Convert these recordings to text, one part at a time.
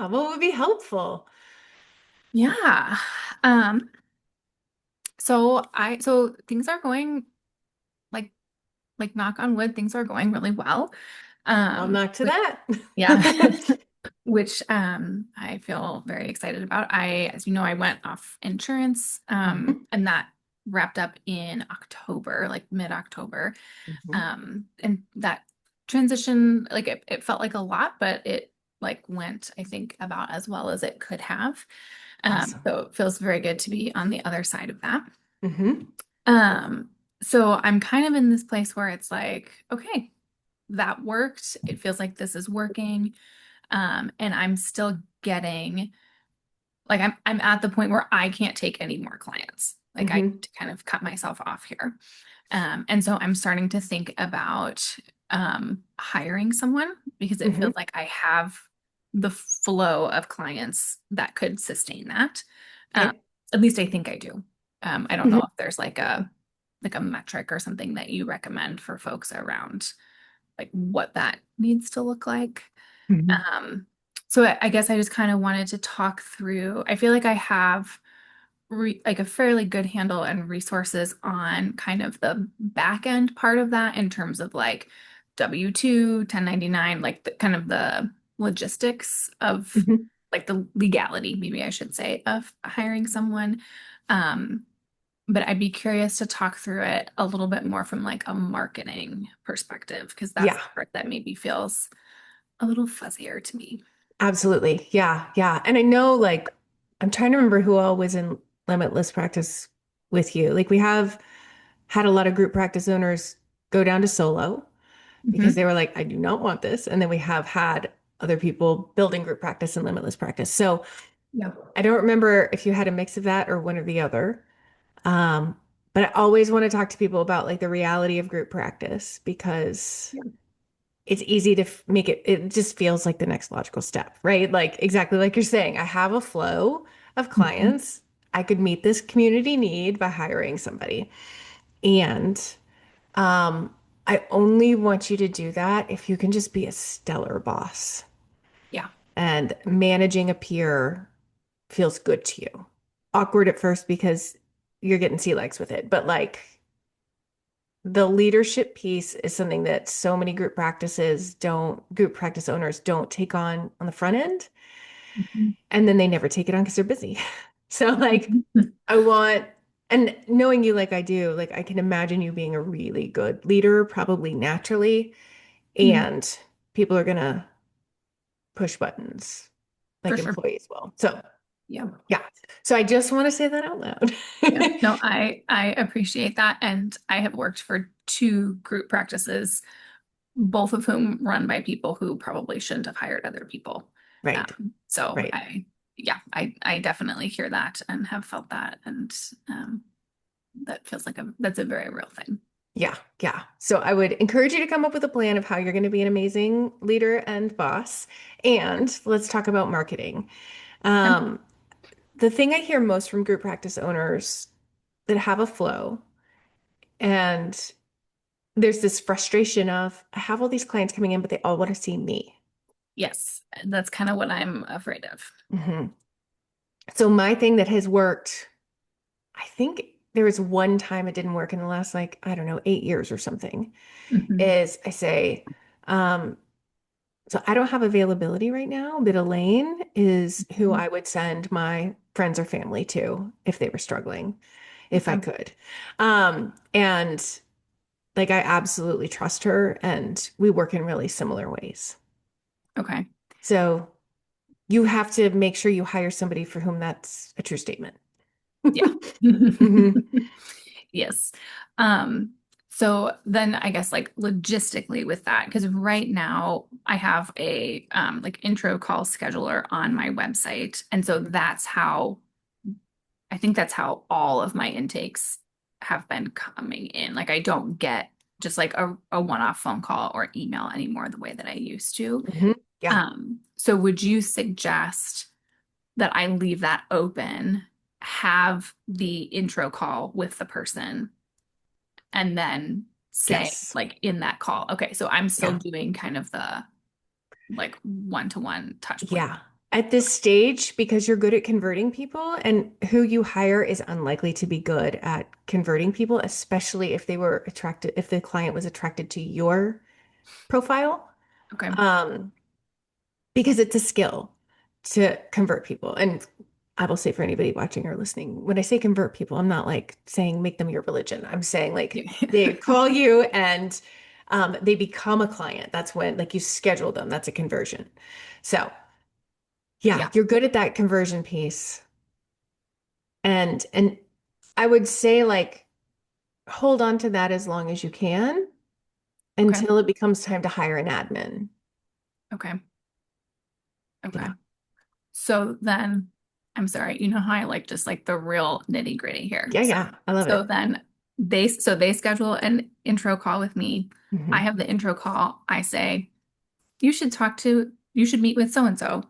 what would be helpful? Yeah. Um, so things are going like knock on wood, things are going really well. I'll knock to Which that. yeah, which I feel very excited about. As you know, I went off insurance, Mhm, and that wrapped up in October, like mid-October. mhm. And that transition, like it felt like a lot, but it like went, I think, about as well as it could have. Awesome. So it feels very good to be on the other side of that. Hmm. Um, so I'm kind of in this place where it's like, okay, that worked. It feels like this is working. And I'm still getting like I'm at the point where I can't take any more clients. Like I need Hmm. to kind of cut myself off here. And so I'm starting to think about hiring someone because it Hmm. feels like I have the flow of clients that could sustain that. Um, Okay. at least I think I do. I don't know Hmm. if there's like a metric or something that you recommend for folks around like what that needs to look like. Hmm. Um, so I guess I just kind of wanted to talk through. I feel like I have like a fairly good handle and resources on kind of the back end part of that in terms of like W-2, 1099, like the kind of the logistics of Hmm. like the legality, maybe I should say, of hiring someone. Um, but I'd be curious to talk through it a little bit more from like a marketing perspective, because that's Yeah, the part that maybe feels a little fuzzier to me. absolutely. Yeah, yeah. And I know, like, I'm trying to remember who all was in Limitless Practice with you. Like, we have had a lot of group practice owners go down to solo because Hmm. they were like, I do not want this. And then we have had other people building group practice and Limitless Practice. So Yeah. I don't remember if you had a mix of that or one or the other. Um, but I always want to talk to people about like the reality of group practice because Yeah. it's easy to make it, it just feels like the next logical step, right? Like exactly like you're saying, I have a flow of Mhm. clients. I could meet this community need by hiring somebody. And um, I only want you to do that if you can just be a stellar boss. Yeah. And managing a peer feels good to you. Awkward at first because you're getting sea legs with it, but like the leadership piece is something that so many group practice owners don't take on the front end. Mhm. And then they never take it on because they're busy. So like Mhm. I want, and knowing you like I do, like I can imagine you being a really good leader, probably naturally, Mm. and people are gonna push buttons For like sure. employees will. So Yeah. yeah. So I just want to say that out loud. Yeah. No, I appreciate that. And I have worked for two group practices, both of whom run by people who probably shouldn't have hired other people. Right. So Right. yeah, I definitely hear that and have felt that. And that feels like that's a very real thing. Yeah, yeah. So I would encourage you to come up with a plan of how you're going to be an amazing leader and boss. And let's talk about marketing. Okay. Um, the thing I hear most from group practice owners that have a flow, and there's this frustration of, I have all these clients coming in, but they all want to see me. Yes, that's kind of what I'm afraid of. Mhm. So my thing that has worked, I think there was one time it didn't work in the last, like, I don't know, 8 years or something, Mhm. is I say, um, so I don't have availability right now, but Elaine is who Mhm. I would send my friends or family to if they were struggling, if I Okay. could. And like I absolutely trust her and we work in really similar ways. Okay. So you have to make sure you hire somebody for whom that's a true statement. Yeah. Hmm. Yes. Um, so then I guess like logistically with that, because right now I have a like intro call scheduler on my website. And so that's how I think that's how all of my intakes have been coming in. Like I don't get just like a one-off phone call or email anymore the way that I used to. Hmm. Yeah. So would you suggest that I leave that open, have the intro call with the person, and then say, Yes. like, in that call, okay, so I'm still Yeah. doing kind of the like one-to-one touch point. Yeah. At this stage, because you're good at converting people and who you hire is unlikely to be good at converting people, especially if they were attracted, if the client was attracted to your profile. Okay. Um, because it's a skill to convert people. And I will say for anybody watching or listening, when I say convert people, I'm not like saying make them your religion. I'm saying like they call you and they become a client. That's when like you schedule them. That's a conversion. So yeah, Yeah. you're good at that conversion piece. And I would say like hold on to that as long as you can Okay. until it becomes time to hire an admin. Okay. Okay. Yeah. So then, I'm sorry, you know how I like just like the real nitty gritty here. Yeah, So, yeah. I love so it. then they schedule an intro call with me. I Hmm. have the intro call. I say, you should meet with so and so.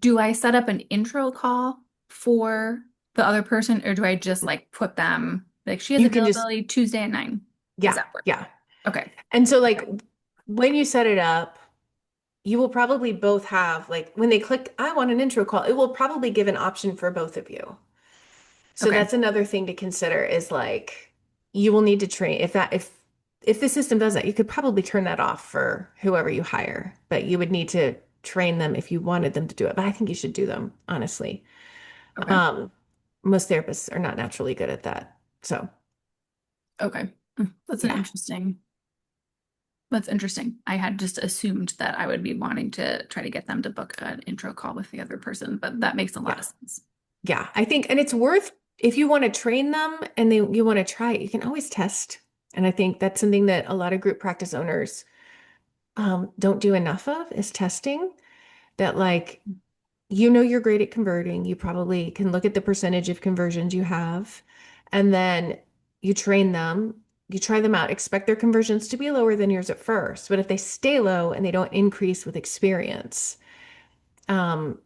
Do I set up an intro call for the other person, or do I just like put them like she has You can just, availability Tuesday at 9? Does yeah, that work? yeah. Okay. And so like Okay. when you set it up, you will probably both have like when they click, I want an intro call, it will probably give an option for both of you. So Okay. that's another thing to consider is like you will need to train if the system does that, you could probably turn that off for whoever you hire, but you would need to train them if you wanted them to do it. But I think you should do them, honestly. Okay. Um, most therapists are not naturally good at that. So Okay. That's an yeah, interesting. That's interesting. I had just assumed that I would be wanting to try to get them to book an intro call with the other person, but that makes a lot yeah, of sense. yeah. I think, and it's worth if you want to train them and you want to try it, you can always test. And I think that's something that a lot of group practice owners don't do enough of is testing. That like you're great at converting. You probably can look at the percentage of conversions you have, and then you train them. You try them out. Expect their conversions to be lower than yours at first, but if they stay low and they don't increase with experience, um,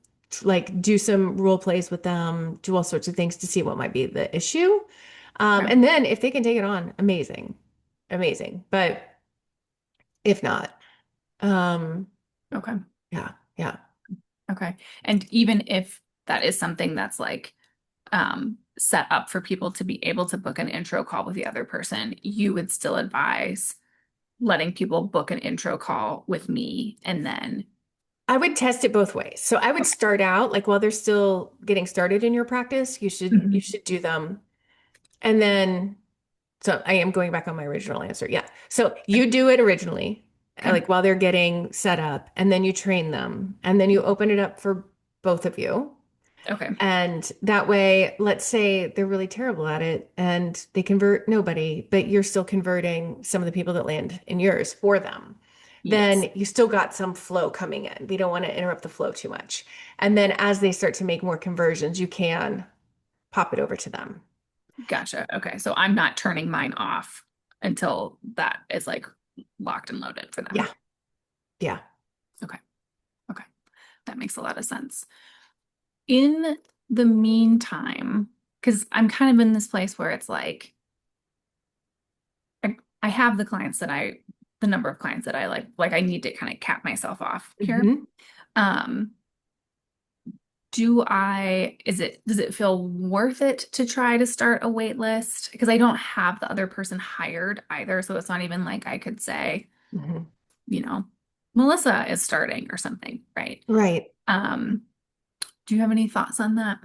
like do some role plays with them, do all sorts of things to see what might be the issue. Okay. And then if they can take it on, amazing, amazing. But if not, um, Okay. yeah, yeah. Okay. And even if that is something that's like set up for people to be able to book an intro call with the other person, you would still advise letting people book an intro call with me and then I would test it both ways. So I would okay. start out like while they're still getting started in your practice, you Mhm. should do them. And then so I am going back on my original answer. Yeah. So you do it originally, Okay. like while they're getting set up, and then you train them, and then you open it up for both of you. Okay. And that way, let's say they're really terrible at it and they convert nobody, but you're still converting some of the people that land in yours for them. Yes. Then you still got some flow coming in. We don't want to interrupt the flow too much. And then as they start to make more conversions, you can pop it over to them. Gotcha. Okay. So I'm not turning mine off until that is like locked and loaded for Yeah. them. Yeah. Okay. Okay. That makes a lot of sense. In the meantime, because I'm kind of in this place where it's like I have the number of clients that I like I need to kind of cap myself off here. Hmm. Um, does it feel worth it to try to start a wait list? Because I don't have the other person hired either. So it's not even like I could say, Hmm. you know, Melissa is starting or something, right? Right. Um, do you have any thoughts on that?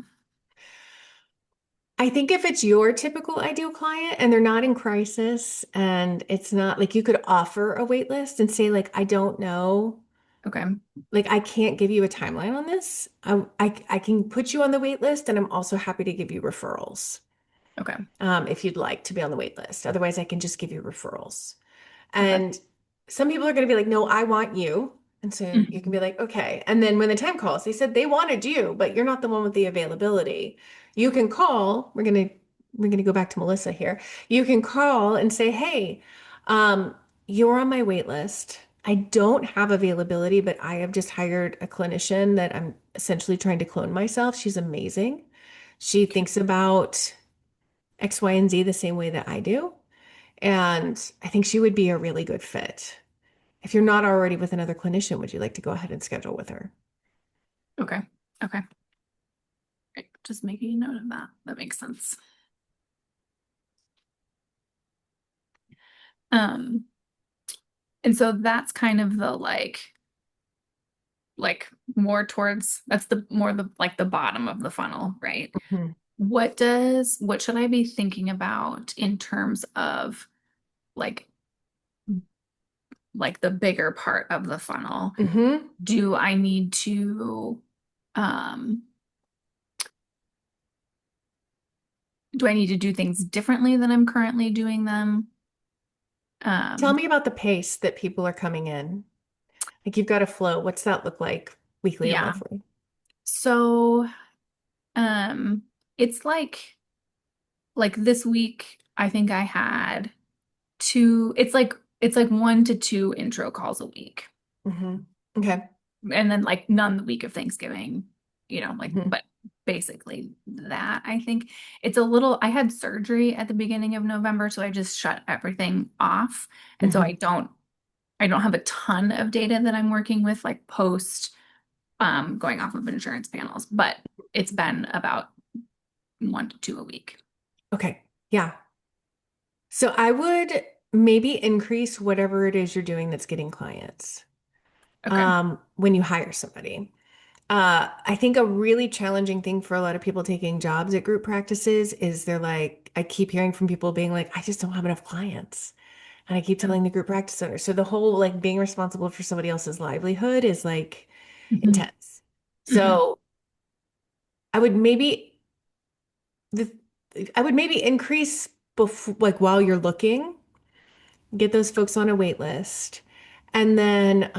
I think if it's your typical ideal client and they're not in crisis and it's not like you could offer a wait list and say like, I don't know. Okay. Like I can't give you a timeline on this. I can put you on the wait list and I'm also happy to give you referrals Okay. if you'd like to be on the wait list. Otherwise, I can just give you referrals. Okay. And some people are going to be like, no, I want you. And so you can Mhm. be like, okay. And then when the time calls, they said they wanted you, but you're not the one with the availability. You can call. We're gonna go back to Melissa here. You can call and say, hey, um, you're on my wait list. I don't have availability, but I have just hired a clinician that I'm essentially trying to clone myself. She's amazing. She Okay. thinks about X, Y, and Z the same way that I do. And I think she would be a really good fit. If you're not already with another clinician, would you like to go ahead and schedule with her? Okay. Okay. Right. Just making a note of that. That makes sense. Um, and so that's kind of the like more towards that's the more the like the bottom of the funnel, right? Mhm. What should I be thinking about in terms of like like the bigger part of the funnel? Hmm. Do I need to um do I need to do things differently than I'm currently doing them? Tell Um me about the pace that people are coming in. Like you've got a flow. What's that look like weekly or yeah. monthly? So um it's like this week I think I had two it's like 1 to 2 intro calls a week. Hmm. Okay. And then like none the week of Thanksgiving, like Hmm. but basically that I think it's a little I had surgery at the beginning of November, so I just shut everything off. And so Hmm. I don't have a ton of data that I'm working with like post going off of insurance panels, but it's been about 1 to 2 a week. Okay. Yeah. So I would maybe increase whatever it is you're doing that's getting clients Okay. when you hire somebody. I think a really challenging thing for a lot of people taking jobs at group practices is they're like, I keep hearing from people being like, I just don't have enough clients. And I keep telling the group practice owners. So the whole like being responsible for somebody else's livelihood is like Mhm. intense. Mhm. So I would maybe the I would maybe increase before like while you're looking, get those folks on a wait list. And then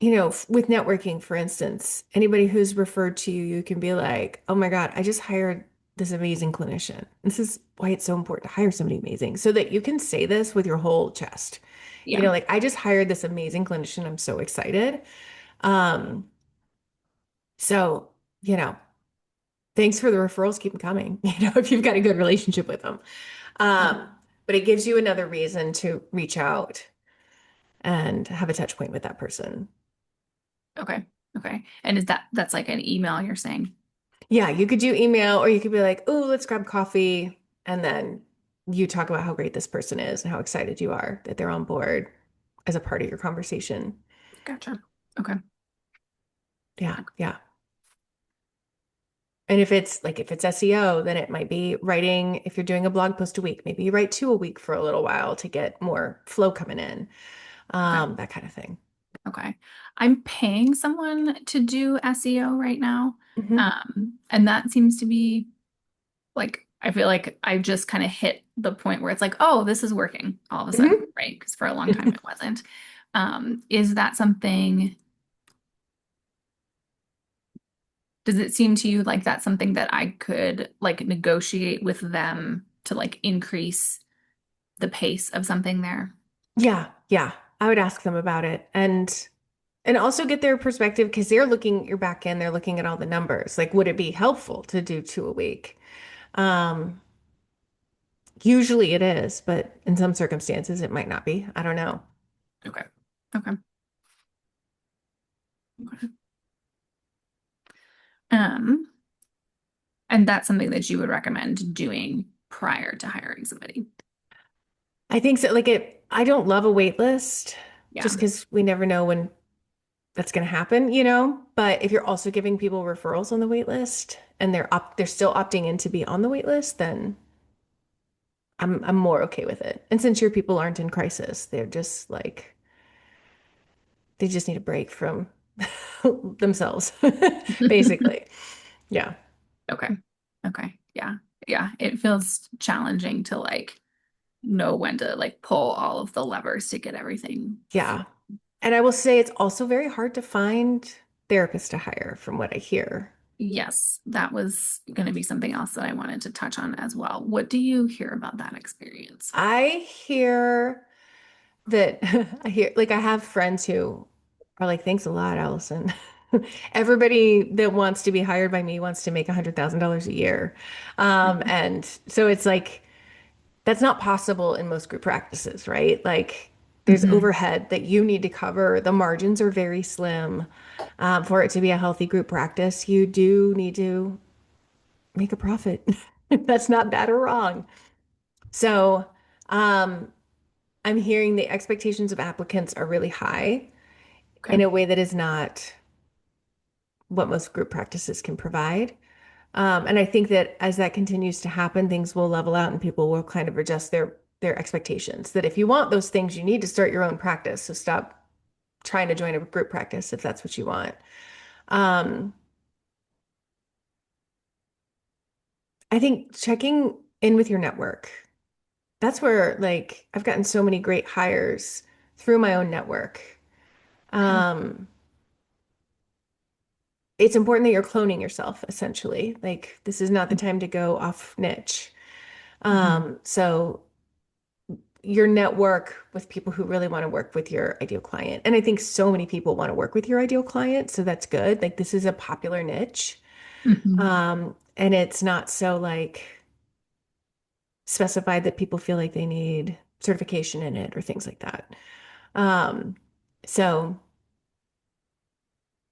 with networking, for instance, anybody who's referred to you, you can be like, oh my God, I just hired this amazing clinician. This is why it's so important to hire somebody amazing so that you can say this with your whole chest. Yeah. Like I just hired this amazing clinician. I'm so excited. Um, so, you know, thanks for the referrals. Keep them coming, if you've got a good relationship with them. Yeah. Um, but it gives you another reason to reach out and have a touch point with that person. Okay. Okay. And that's like an email you're saying? Yeah, you could do email or you could be like, oh, let's grab coffee. And then you talk about how great this person is and how excited you are that they're on board as a part of your conversation. Gotcha. Okay. Yeah, yeah. And if it's SEO, then it might be writing, if you're doing a blog post a week, maybe you write two a week for a little while to get more flow coming in, Okay. that kind of thing. Okay. I'm paying someone to do SEO right now. Hmm. And that seems to be like, I feel like I just kind of hit the point where it's like, oh, this is working all of a sudden, Hmm. right? Because for a long time it wasn't. Is that something, does it seem to you like that's something that I could like negotiate with them to like increase the pace of something there? Yeah, yeah. I would ask them about it and also get their perspective because they're looking at your back end, they're looking at all the numbers. Like, would it be helpful to do two a week? Um, Usually it is, but in some circumstances it might not be. I don't know. Okay. Okay. Okay. Um, and that's something that you would recommend doing prior to hiring somebody. I think so. I don't love a wait list Yeah. just because we never know when that's going to happen. But if you're also giving people referrals on the wait list and they're still opting in to be on the wait list, then I'm more okay with it. And since your people aren't in crisis, they're just like they just need a break from themselves, basically. Yeah. Okay. Okay. Yeah. Yeah. It feels challenging to like know when to like pull all of the levers to get everything. Yeah. And I will say it's also very hard to find therapists to hire from what I hear. Yes, that was going to be something else that I wanted to touch on as well. What do you hear about that experience? I hear that I have friends who are like, thanks a lot, Allison. Everybody that wants to be hired by me wants to make $100,000 a year. And so it's like, that's not possible in most group practices, right? Like, There's Hmm. overhead that you need to cover. The margins are very slim. For it to be a healthy group practice, you do need to make a profit. That's not bad or wrong. So, um, I'm hearing the expectations of applicants are really high Okay. in a way that is not what most group practices can provide. And I think that as that continues to happen, things will level out and people will kind of adjust their expectations. That if you want those things, you need to start your own practice. So stop trying to join a group practice if that's what you want. Um, I think checking in with your network. That's where like I've gotten so many great hires through my own network. Okay. Um, it's important that you're cloning yourself, essentially. Like this is not the time to go off niche. Hmm. So your network with people who really want to work with your ideal client. And I think so many people want to work with your ideal client, so that's good. Like this is a popular niche. Hmm. And it's not so like specified that people feel like they need certification in it or things like that. Um, so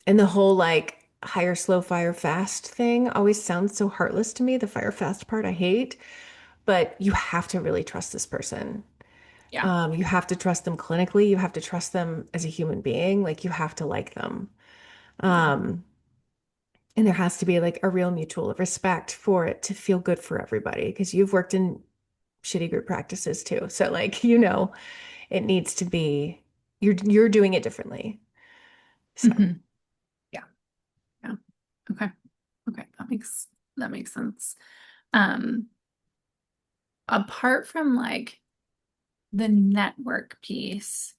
and the whole like hire slow, fire fast thing always sounds so heartless to me. The fire fast part I hate, but you have to really trust this person. Yeah. You have to trust them clinically. You have to trust them as a human being. Like you have to like them. Yeah. Um, and there has to be like a real mutual respect for it to feel good for everybody because you've worked in shitty group practices too. So like, it needs to be you're doing it differently. So, Hmm. Yeah. Yeah. Okay. Okay. That makes sense. Um, Apart from like the network piece,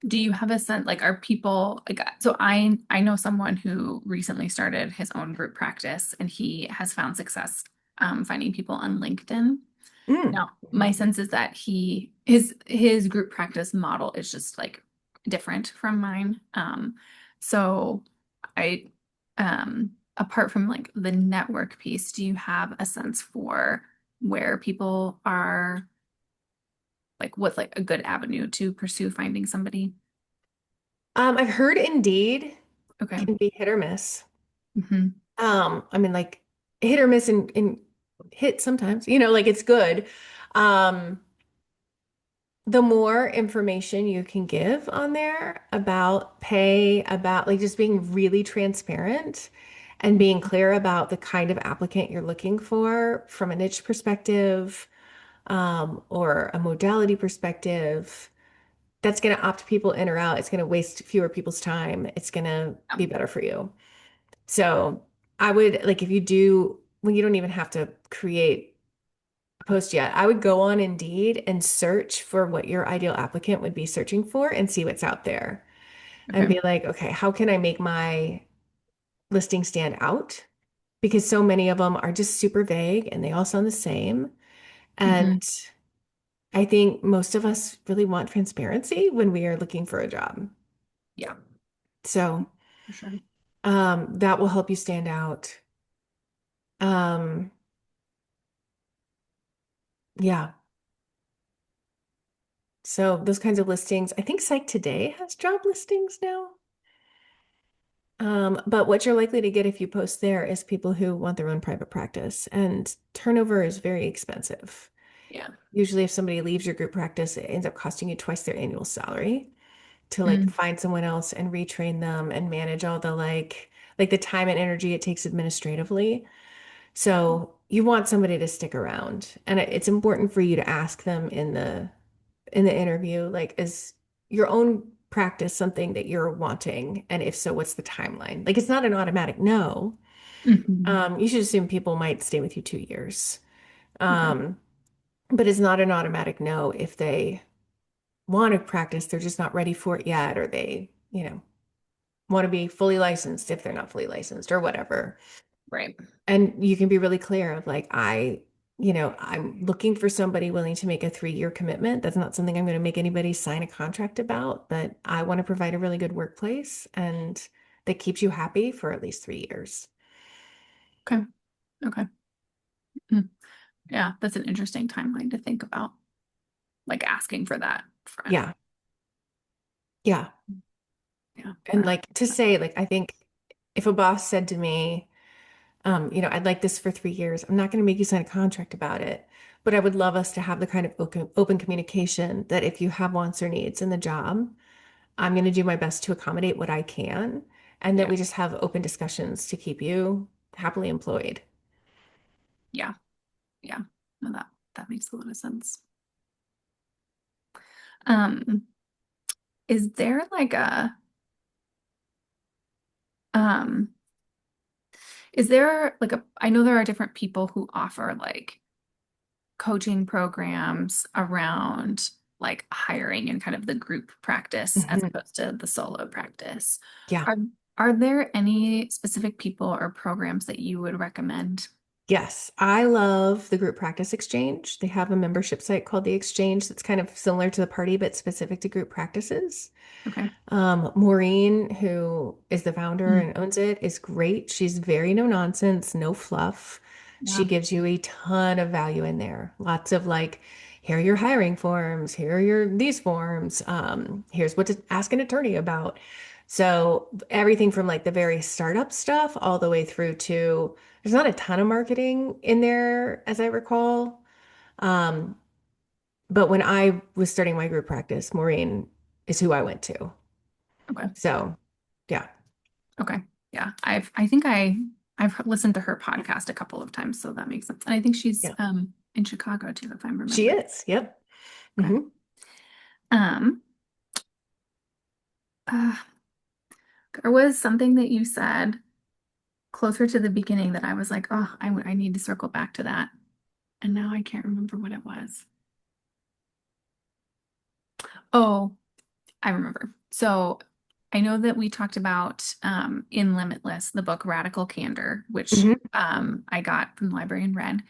do you have a sense like are people like so I know someone who recently started his own group practice and he has found success finding people on LinkedIn. mm, Now, my mhm. sense is that his group practice model is just like different from mine. So I apart from like the network piece, do you have a sense for where people are like what's like a good avenue to pursue finding somebody? I've heard Indeed Okay. can be hit or miss. Hmm. I mean, like hit or miss and hit sometimes, like it's good. Um, the more information you can give on there about pay, about like just being really transparent and being clear about the kind of applicant you're looking for from a niche perspective, or a modality perspective, that's going to opt people in or out. It's going to waste fewer people's time. It's going to Yeah. be better for you. So I would like if you do when you don't even have to create a post yet, I would go on Indeed and search for what your ideal applicant would be searching for and see what's out there and Okay. be like, okay, how can I make my listing stand out? Because so many of them are just super vague and they all sound the same. And Hmm. I think most of us really want transparency when we are looking for a job. Yeah, So for sure. that will help you stand out. Um, yeah. So those kinds of listings, I think Psych Today has job listings now. But what you're likely to get if you post there is people who want their own private practice, and turnover is very expensive. Yeah. Usually, if somebody leaves your group practice, it ends up costing you twice their annual salary to like Mm. find someone else and retrain them and manage all the like the time and energy it takes administratively. So you want somebody to stick around, and it's important for you to ask them in the interview, like, is your own practice something that you're wanting? And if so, what's the timeline? Like, it's not an automatic no. Hmm. You should assume people might stay with you 2 years. Okay. Um, but it's not an automatic no if they want to practice, they're just not ready for it yet, or they, want to be fully licensed if they're not fully licensed or whatever. Right. And you can be really clear of like, I'm looking for somebody willing to make a 3-year commitment. That's not something I'm going to make anybody sign a contract about, but I want to provide a really good workplace and that keeps you happy for at least 3 years. Okay. Okay. Mm. Yeah, that's an interesting timeline to think about, like asking for that front. Yeah. Yeah. Yeah. And like to say, like, I think if a boss said to me, I'd like this for 3 years, I'm not going to make you sign a contract about it, but I would love us to have the kind of open communication that if you have wants or needs in the job, I'm going to do my best to accommodate what I can, and that Yeah. we just have open discussions to keep you happily employed. Yeah. Yeah. No, that makes a lot of sense. Um, is there like a um is there like a I know there are different people who offer like coaching programs around like hiring and kind of the group practice as Mhm. opposed to the solo practice. Yeah. Are are there any specific people or programs that you would recommend? Yes, I love the group practice exchange. They have a membership site called the Exchange that's kind of similar to the party, but specific to group practices. Okay. Maureen, who is the founder Mm. and owns it, is great. She's very no nonsense, no fluff. She Yeah. gives you a ton of value in there. Lots of like, here are your hiring forms, here are your these forms, here's what to ask an attorney about. So everything from like the very startup stuff all the way through to there's not a ton of marketing in there, as I recall. Um, but when I was starting my group practice, Maureen is who I went to. Okay. So, yeah, Okay. Yeah. I've listened to her podcast a couple of times, so that makes sense. And I think she's yeah, in Chicago too, if I'm she remembering. is. Yep. Okay. Hmm. Um, uh, there was something that you said closer to the beginning that I was like, oh, I need to circle back to that. And now I can't remember what it was. Oh, I remember. So I know that we talked about in Limitless, the book Radical Candor, which Hmm. I got from the library and read.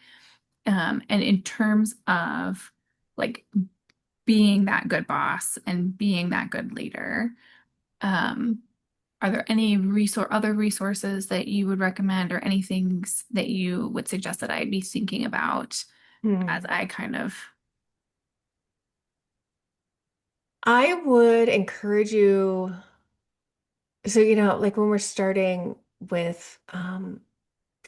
And in terms of like being that good boss and being that good leader, um, are there any other resources that you would recommend or any things that you would suggest that I be thinking about as Hmm. I kind of, I would encourage you. So, like when we're starting with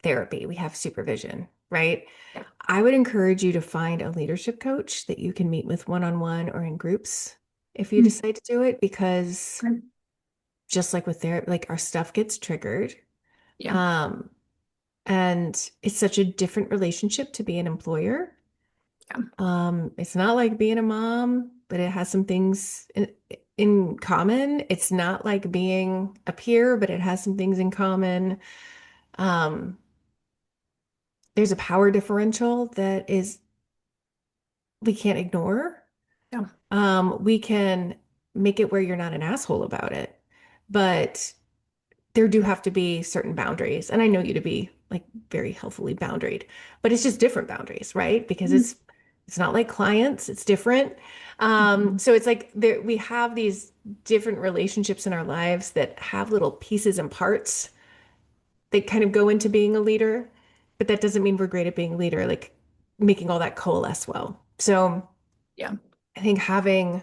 therapy, we have supervision, right? yeah. I would encourage you to find a leadership coach that you can meet with one-on-one or in groups if you Mm, decide to do it, because okay. just like with therapy, like our stuff gets triggered. Yeah. Um, and it's such a different relationship to be an employer. Yeah. It's not like being a mom, but it has some things in common. It's not like being a peer, but it has some things in common. Um, there's a power differential that is we can't ignore. Yeah. We can make it where you're not an asshole about it, but there do have to be certain boundaries. And I know you to be like very healthfully boundaried, but it's just different boundaries, right? Because Mm, it's not like clients, it's different. mhm. So it's like we have these different relationships in our lives that have little pieces and parts that kind of go into being a leader, but that doesn't mean we're great at being a leader, like making all that coalesce well. So Yeah. I think having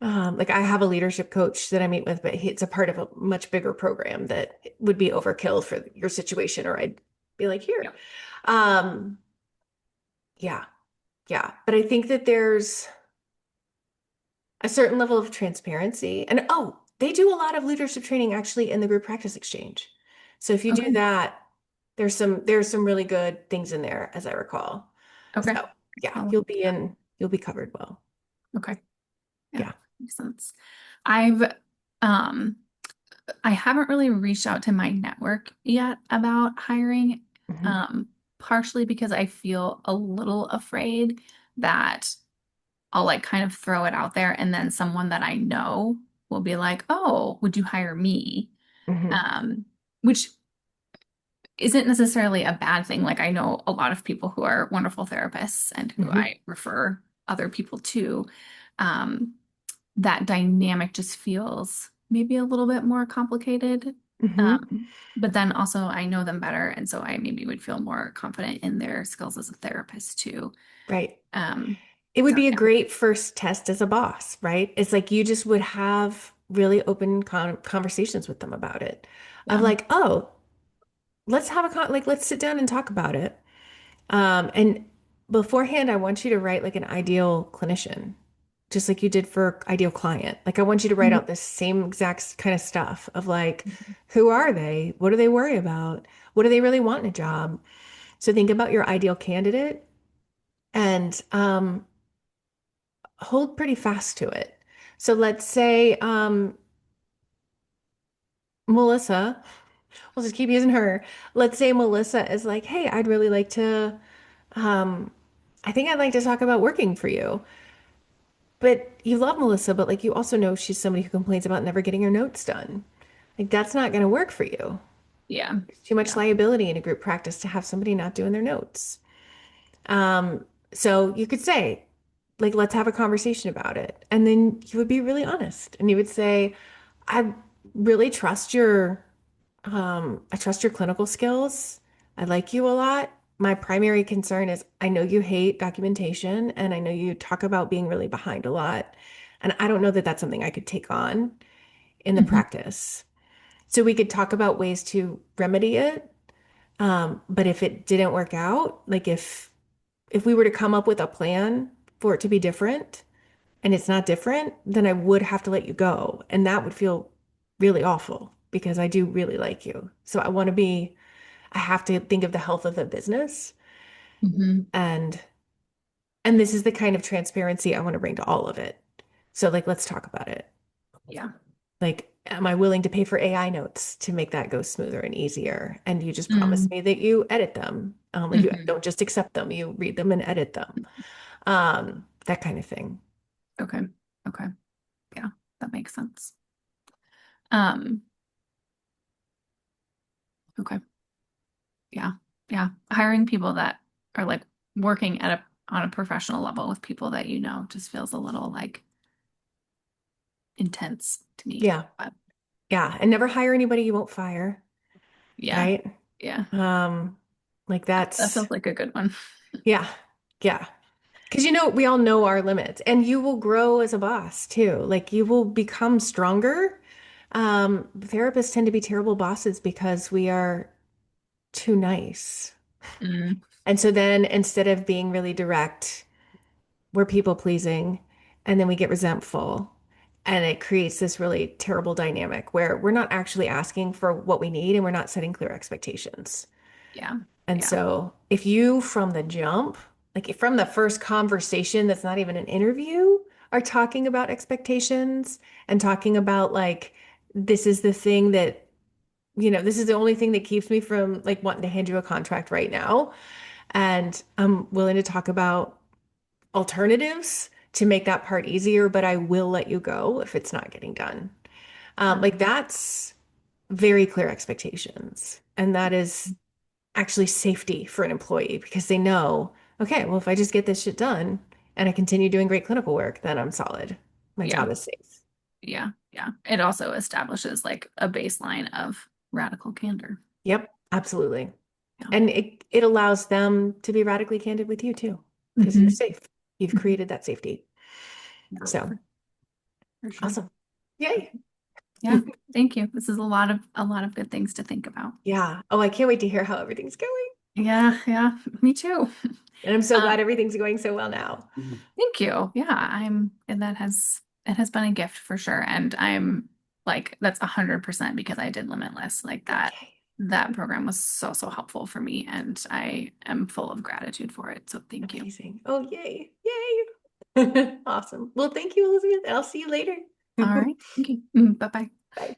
like I have a leadership coach that I meet with, but it's a part of a much bigger program that would be overkill for your situation, or I'd be like, here. Yeah. Um, yeah, yeah. But I think that there's a certain level of transparency. And oh, they do a lot of leadership training actually in the group practice exchange. So if you do Okay. that, there's some really good things in there, as I recall. Okay. So yeah, I'll look you'll into be that. in, you'll be covered well. Okay. Yeah. Yeah. Makes sense. I've um I haven't really reached out to my network yet about hiring, Hmm. um, partially because I feel a little afraid that I'll like kind of throw it out there and then someone that I know will be like, "Oh, would you hire me?" Hmm. Um, which isn't necessarily a bad thing. Like I know a lot of people who are wonderful therapists and who Hmm. I refer other people to. Um, that dynamic just feels maybe a little bit more complicated. Hmm. Um, but then also I know them better, and so I maybe would feel more confident in their skills as a therapist too. Right. Um, It would So be a yeah. great first test as a boss, right? It's like you just would have really open conversations with them about it. Of Yeah. like, oh, let's have like let's sit down and talk about it. And beforehand, I want you to write like an ideal clinician, just like you did for ideal client. Like I want you to write Mhm. out the same exact kind of stuff of like, who are they? What do they worry about? What do they really want in a job? So think about your ideal candidate and hold pretty fast to it. So let's say Melissa, we'll just keep using her. Let's say Melissa is like, hey, I'd really like to, um, I think I'd like to talk about working for you. But you love Melissa, but like you also know she's somebody who complains about never getting her notes done. Like that's not going to work for you. Yeah. There's too much Yeah. liability in a group practice to have somebody not doing their notes. So you could say, like, let's have a conversation about it. And then you would be really honest and you would say, I really trust I trust your clinical skills. I like you a lot. My primary concern is I know you hate documentation and I know you talk about being really behind a lot. And I don't know that that's something I could take on in the Mhm. practice. So we could talk about ways to remedy it. But if it didn't work out, like if we were to come up with a plan for it to be different and it's not different, then I would have to let you go. And that would feel really awful because I do really like you. So I have to think of the health of the business. Mhm. And and this is the kind of transparency I want to bring to all of it. So like let's talk about it. Yeah. Like, am I willing to pay for AI notes to make that go smoother and easier? And you just promise Mm. me that you edit them. Like you Mhm. don't just accept them, you read them and edit them. That kind of thing. Okay. Okay. Yeah, that makes sense. Um, okay. Yeah. Yeah. Hiring people that are like working at a on a professional level with people that you know just feels a little like intense to me. Yeah. But Yeah. And never hire anybody you won't fire, yeah. right? Yeah. Um, like That that's feels like a good one. yeah. Yeah. Because we all know our limits and you will grow as a boss too. Like you will become stronger. Therapists tend to be terrible bosses because we are too nice. Mm, And so then instead of being really direct, we're people pleasing and then we get resentful. And it creates this really terrible dynamic where we're not actually asking for what we need and we're not setting clear expectations. yeah. And Yeah. so if you from the jump, like from the first conversation that's not even an interview, are talking about expectations and talking about like, this is the thing that, this is the only thing that keeps me from like wanting to hand you a contract right now. And I'm willing to talk about alternatives to make that part easier, but I will let you go if it's not getting done. Sure. Like that's very clear expectations. And that is actually safety for an employee because they know, okay, well, if I just get this shit done and I continue doing great clinical work, then I'm solid. My Yeah. job is safe. Yeah. Yeah. It also establishes like a baseline of radical candor. Yep, absolutely. Yeah. And it allows them to be radically candid with you too, because you're Hmm. safe. You've created that safety. Yeah, So for sure. awesome. Yay. Yeah. Thank you. This is a lot of good things to think about. Yeah. Oh, I can't wait to hear how everything's going. Yeah, yeah, me too. And I'm so Um, glad everything's going so well now. Thank you. Yeah, and it has been a gift for sure. And I'm like, that's 100% because I did Limitless. Like Yay. that program was so, so helpful for me. And I am full of gratitude for it. So thank you. Amazing. Oh, yay. Yay. Awesome. Well, thank you, Elizabeth. I'll see you later. All right. Thank you. Bye-bye. Bye.